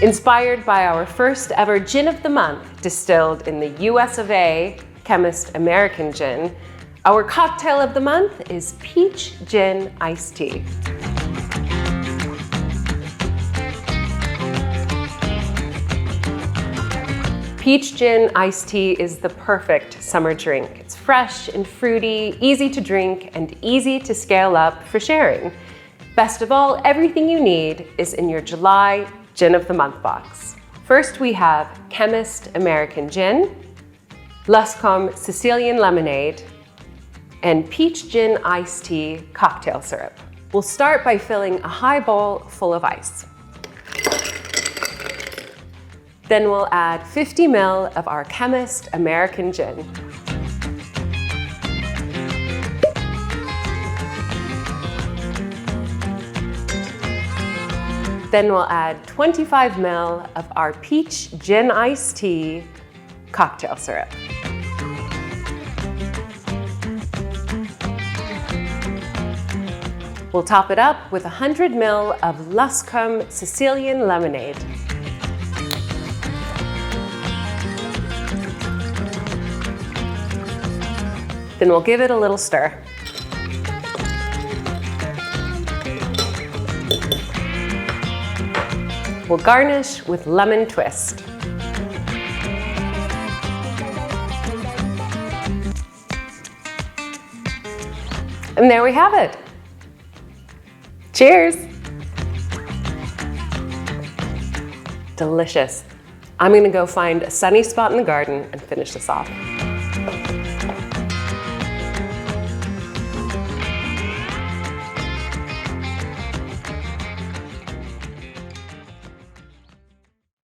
Inspired by our first ever gin of the month, distilled in the US of A, Chemist American Gin, our cocktail of the month is Peach Gin Iced Tea. Peach Gin Iced Tea is the perfect summer drink. It's fresh and fruity, easy to drink, and easy to scale up for sharing. Best of all, everything you need is in your July Gin of the Month box. First, we have Chemist American Gin, Luscombe Sicilian Lemonade, and Peach Gin Iced Tea cocktail syrup. We'll start by filling a highball full of ice. Then we'll add 50 ml of our Chemist American Gin. Then we'll add 25 ml of our Peach Gin Iced Tea cocktail syrup. We'll top it up with 100 ml of Luscombe Sicilian Lemonade. Then we'll give it a little stir. We'll garnish with lemon twist. And there we have it. Cheers. Delicious. I'm gonna go find a sunny spot in the garden and finish this off.